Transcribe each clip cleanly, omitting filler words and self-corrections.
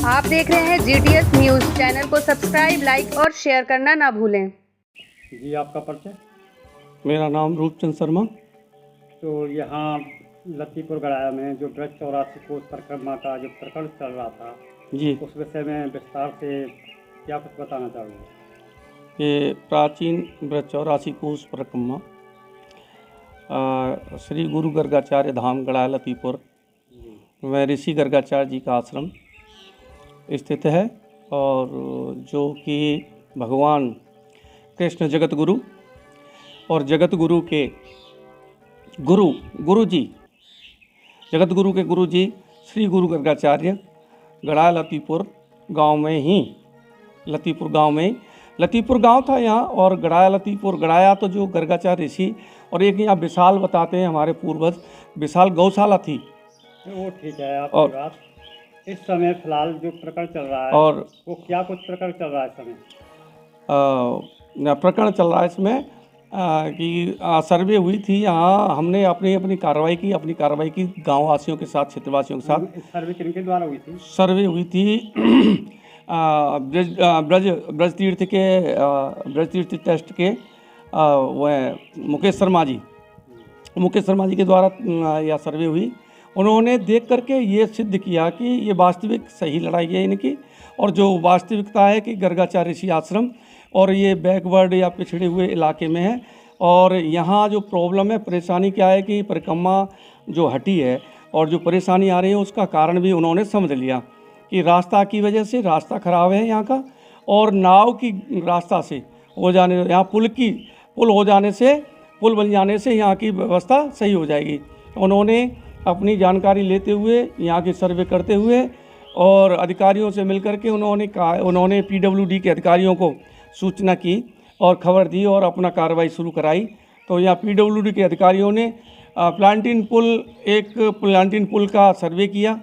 आप देख रहे हैं GTS न्यूज़। चैनल को सब्सक्राइब, लाइक और शेयर करना ना भूलें। जी, आपका परिचय? मेरा नाम रूपचंद शर्मा। तो यहाँ लतीपुर गड़ाया में जो ब्रज 84 कोस परिक्रमा का जो प्रकरण चल रहा था, जी, उस विषय में विस्तार से क्या कुछ बताना चाहोगे? ये प्राचीन ब्रज 84 कोस परिक्रमा श्री गुरु गर्गाचार्य धाम गड़ाया लतीपुर में ऋषि गर्गाचार्य जी का आश्रम स्थित है, और जो कि भगवान कृष्ण जगत गुरु और जगत गुरु के गुरु जी, जगत गुरु के गुरु जी श्री गुरु गर्गाचार्य गड़ाया लतीपुर गांव में ही, लतीपुर गांव था यहाँ, और गड़ाया लतीपुर, गड़ाया तो जो गर्गाचार्य ऋषि, और एक यहाँ विशाल बताते हैं हमारे पूर्वज, विशाल गौशाला थी। वो ठीक है आपकी बात। इस समय फिलहाल जो प्रकरण चल रहा है, और वो क्या कुछ प्रकरण चल रहा है इस समय? प्रकरण चल रहा है इसमें कि सर्वे हुई थी यहाँ, हमने अपनी कार्रवाई की गाँव वासियों के साथ, क्षेत्रवासियों के साथ। सर्वे किनके द्वारा हुई थी? सर्वे हुई थी ब्रज तीर्थ ट्रस्ट के वह मुकेश शर्मा जी के द्वारा यह सर्वे हुई। उन्होंने देख करके ये सिद्ध किया कि ये वास्तविक सही लड़ाई है इनकी, और जो वास्तविकता है कि गर्गाचार्य ऋषि आश्रम और ये बैकवर्ड या पिछड़े हुए इलाके में है। और यहाँ जो प्रॉब्लम है, परेशानी क्या है कि परिक्रमा जो हटी है और जो परेशानी आ रही है उसका कारण भी उन्होंने समझ लिया कि रास्ता की वजह से, रास्ता ख़राब है यहाँ का, और नाव की रास्ता से हो जाने, यहाँ पुल बन जाने से यहाँ की व्यवस्था सही हो जाएगी। उन्होंने अपनी जानकारी लेते हुए, यहाँ की सर्वे करते हुए और अधिकारियों से मिलकर के उन्होंने PWD के अधिकारियों को सूचना की और खबर दी और अपना कार्रवाई शुरू कराई। तो यहाँ PWD के अधिकारियों ने प्लांटिन पुल का सर्वे किया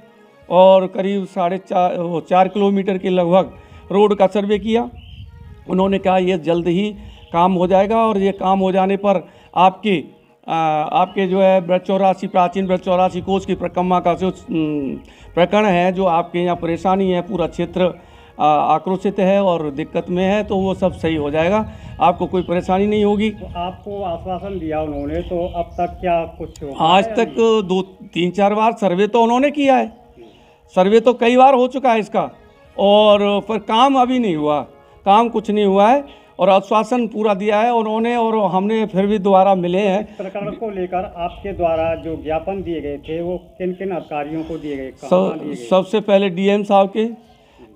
और करीब 4.5 किलोमीटर के लगभग रोड का सर्वे किया। उन्होंने कहा ये जल्द ही काम हो जाएगा, और ये काम हो जाने पर आपके जो है प्राचीन ब्रज 84 कोस की परिक्रमा का जो प्रकरण है, जो आपके यहाँ परेशानी है, पूरा क्षेत्र आक्रोशित है और दिक्कत में है, तो वो सब सही हो जाएगा, आपको कोई परेशानी नहीं होगी। तो आपको आश्वासन दिया उन्होंने, तो अब तक क्या कुछ हुआ? आज तक 2-3-4 बार सर्वे तो उन्होंने किया है, सर्वे तो कई बार हो चुका है इसका, और पर काम अभी नहीं हुआ, काम कुछ नहीं हुआ है, और आश्वासन पूरा दिया है उन्होंने, और हमने फिर भी दोबारा मिले हैं। प्रकरण को लेकर आपके द्वारा जो ज्ञापन दिए गए थे वो किन किन अधिकारियों को दिए गए? सबसे पहले DM साहब के,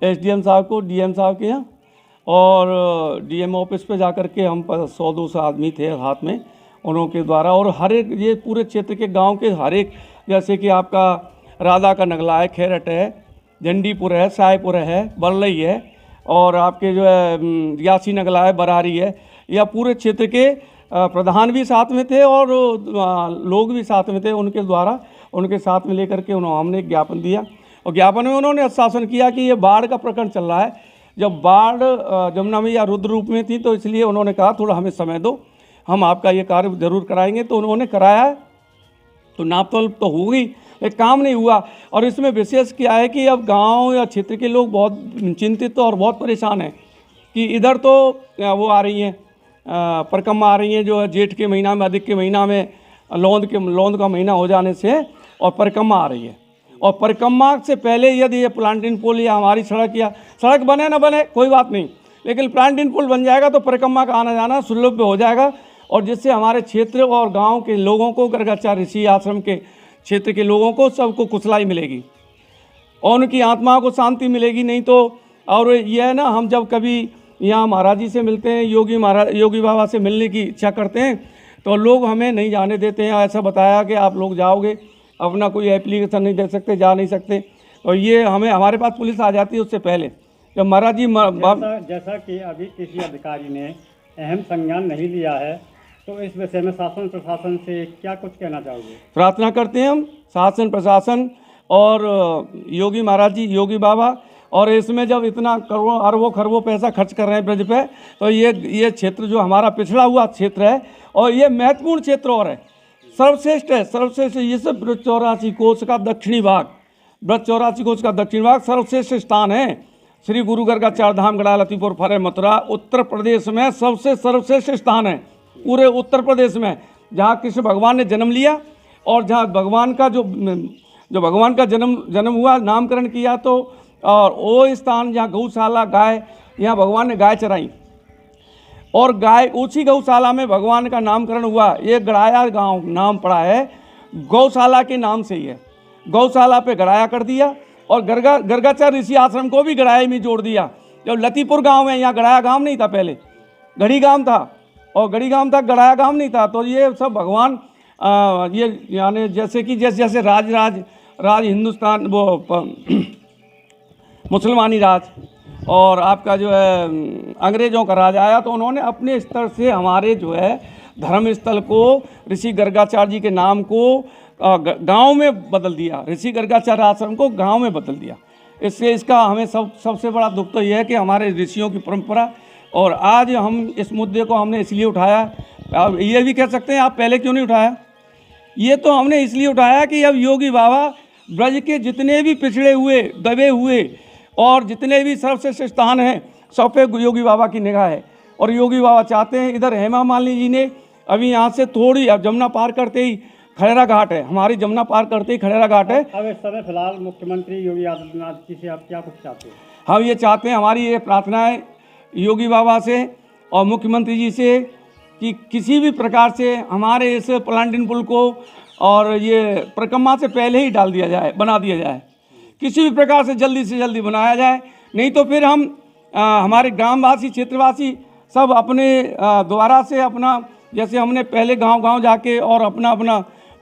SDM साहब को, DM साहब के यहाँ, और DM ऑफिस पे जाकर के हम 100-200 आदमी थे हाथ में उनके द्वारा, और हर एक ये पूरे क्षेत्र के गांव के हर एक, जैसे कि आपका राधा का नगला है, खेरट है, झंडीपुर है, सायपुर है, बरलई है, और आपके जो है यासी नगला है, बरारी है, या पूरे क्षेत्र के प्रधान भी साथ में थे और लोग भी साथ में थे। उनके द्वारा, उनके साथ में लेकर के हमने ज्ञापन दिया, और ज्ञापन में उन्होंने आश्वासन किया कि ये बाढ़ का प्रकरण चल रहा है। जब बाढ़ जमुना मैया रुद्र रूप में थी, तो इसलिए उन्होंने कहा थोड़ा हमें समय दो, हम आपका ये कार्य जरूर कराएंगे। तो उन्होंने कराया है, तो नापतोल तो हो गई, एक काम नहीं हुआ। और इसमें विशेष क्या है कि अब गांव या क्षेत्र के लोग बहुत चिंतित और बहुत परेशान हैं कि इधर तो वो आ रही हैं, परिक्रमा आ रही हैं, जो है जेठ के महीना में, अधिक के महीना में, लौंद का महीना हो जाने से, और परिक्रमा आ रही है। और परिक्रमा से पहले यदि ये प्लांटिन पुल या हमारी सड़क बने ना बने कोई बात नहीं, लेकिन प्लांटिन पुल बन जाएगा तो परिक्रमा का आना जाना सुलभ हो जाएगा, और जिससे हमारे क्षेत्र और गाँव के लोगों को, गर्गाचार्य ऋषि आश्रम के क्षेत्र के लोगों को, सबको कुशलाई मिलेगी और उनकी आत्मा को शांति मिलेगी। नहीं तो, और यह है ना, हम जब कभी यहाँ महाराज जी से मिलते हैं, योगी बाबा से मिलने की इच्छा करते हैं, तो लोग हमें नहीं जाने देते हैं। ऐसा बताया कि आप लोग जाओगे, अपना कोई एप्लीकेशन नहीं दे सकते, जा नहीं सकते, और ये हमारे पास पुलिस आ जाती है उससे पहले, जब महाराज जी जैसा कि अभी किसी अधिकारी ने अहम संज्ञान नहीं लिया है, तो इस विषय में शासन प्रशासन से क्या कुछ कहना चाहोगे? प्रार्थना करते हैं हम शासन प्रशासन और योगी महाराज जी, योगी बाबा, और इसमें जब इतना करोड़ों अरबों खरबों पैसा खर्च कर रहे हैं ब्रज पे, तो ये क्षेत्र जो हमारा पिछड़ा हुआ क्षेत्र है, और ये महत्वपूर्ण क्षेत्र और है, सर्वश्रेष्ठ है, सर्वश्रेष्ठ। ये सब ब्रज 84 कोस का दक्षिणी भाग ब्रज 84 कोष का दक्षिण भाग सर्वश्रेष्ठ स्थान है। श्री गुरु गर्गाचार्य धाम गड़ा लतीपुर फरे मथुरा उत्तर प्रदेश में सबसे सर्वश्रेष्ठ स्थान है पूरे उत्तर प्रदेश में, जहाँ कृष्ण भगवान ने जन्म लिया और जहाँ भगवान का जो भगवान का जन्म हुआ, नामकरण किया, तो और वो स्थान जहाँ गौशाला गाय, यहाँ भगवान ने गाय चराई और गाय उसी गौशाला में भगवान का नामकरण हुआ। ये गड़ाया गांव नाम पड़ा है, गौशाला के नाम से ही है। गौशाला पे गड़ाया कर दिया और गर्गाचार्य ऋषि आश्रम को भी गड़ाया में जोड़ दिया। जब लतीपुर गांव में, यहाँ गड़ाया गांव नहीं था, पहले गढ़ी गांव था और गढ़ी गांव था, गड़ाया गांव नहीं था। तो ये सब भगवान ये यानी जैसे कि जैसे राज हिंदुस्तान वो मुसलमानी राज और आपका जो है अंग्रेज़ों का राज आया, तो उन्होंने अपने स्तर से हमारे जो है धर्म स्थल को ऋषि गर्गाचार्य जी के नाम को गांव में बदल दिया, ऋषि गर्गाचार्य आश्रम को गांव में बदल दिया। इससे इसका हमें सबसे बड़ा दुख तो यह है कि हमारे ऋषियों की परंपरा, और आज हम इस मुद्दे को हमने इसलिए उठाया। अब ये भी कह सकते हैं आप पहले क्यों नहीं उठाया, ये तो हमने इसलिए उठाया कि अब योगी बाबा ब्रज के जितने भी पिछड़े हुए, दबे हुए और जितने भी सर्वश्रेष्ठ स्थान हैं, सब पे योगी बाबा की निगाह है। और योगी बाबा चाहते हैं, इधर हेमा मालिनी जी ने अभी यहाँ से थोड़ी, अब जमुना पार करते ही खड़ेरा घाट है, हमारी जमुना पार करते ही खड़ेरा घाट है। अब इस समय फिलहाल मुख्यमंत्री योगी आदित्यनाथ जी से आप क्या कुछ चाहते हैं? हम ये चाहते हैं, हमारी ये प्रार्थना है योगी बाबा से और मुख्यमंत्री जी से कि किसी भी प्रकार से हमारे इस पलांडिन पुल को और ये परिक्रमा से पहले ही डाल दिया जाए, बना दिया जाए, किसी भी प्रकार से जल्दी बनाया जाए। नहीं तो फिर हम हमारे ग्रामवासी, क्षेत्रवासी सब अपने द्वारा से अपना, जैसे हमने पहले गांव जाके और अपना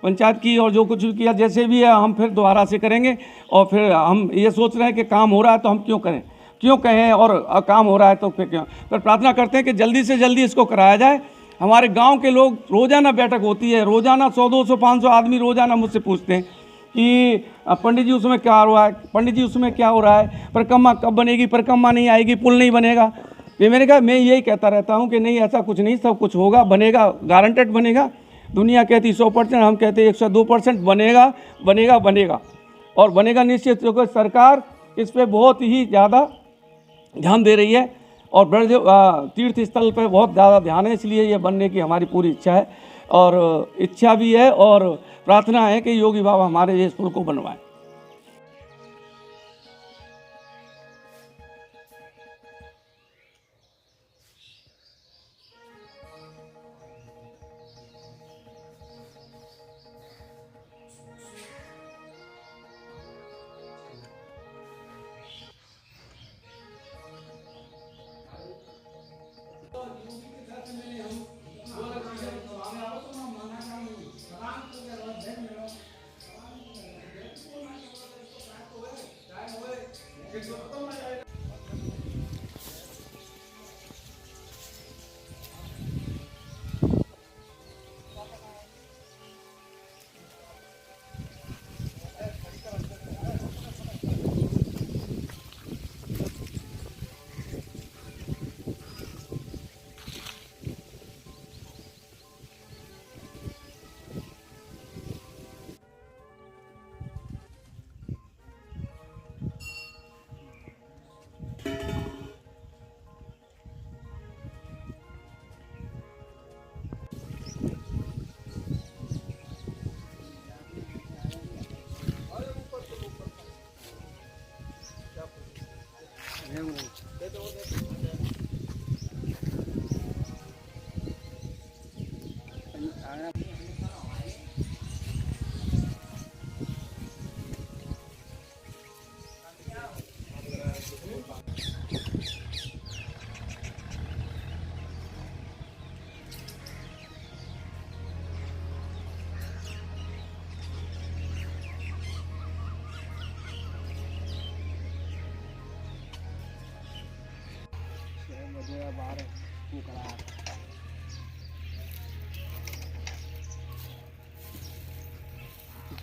पंचायत की और जो कुछ भी किया, जैसे भी है हम फिर दोबारा से करेंगे। और फिर हम ये सोच रहे हैं कि काम हो रहा है तो हम क्यों कहें, और काम हो रहा है तो फिर क्यों। पर प्रार्थना करते हैं कि जल्दी से जल्दी इसको कराया जाए। हमारे गांव के लोग, रोज़ाना बैठक होती है, रोज़ाना 100, 200, 500 आदमी रोज़ाना मुझसे पूछते हैं कि पंडित जी उसमें क्या हो रहा है, पंडित जी उसमें क्या हो रहा है, परिक्रमा कब बनेगी, परिक्रमा नहीं आएगी, पुल नहीं बनेगा। ये मैंने कहा, मैं यही कहता रहता हूँ कि नहीं, ऐसा कुछ नहीं, सब कुछ होगा, बनेगा, गारंटेड बनेगा। दुनिया कहती 100%, हम कहते 102% बनेगा और बनेगा निश्चित। क्योंकि सरकार इस पर बहुत ही ज़्यादा ध्यान दे रही है और ब्रज तीर्थ स्थल पर बहुत ज़्यादा ध्यान है, इसलिए ये बनने की हमारी पूरी इच्छा है और इच्छा भी है और प्रार्थना है कि योगी बाबा हमारे इस पुल को बनवाएं।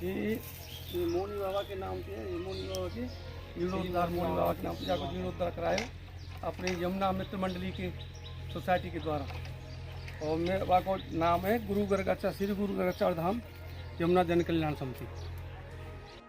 ये मोनी बाबा के नाम से है, ये मोनी बाबा के जीर्णोद्धार, मोनी बाबा के नाम से जाकर जीर्णोद्धार कराए अपनी यमुना मित्र मंडली की सोसाइटी के द्वारा। और मेरे बाबा को नाम है गुरु गर्गाचार्य, श्री गुरु गर्गाचार्य धाम यमुना जन कल्याण समिति।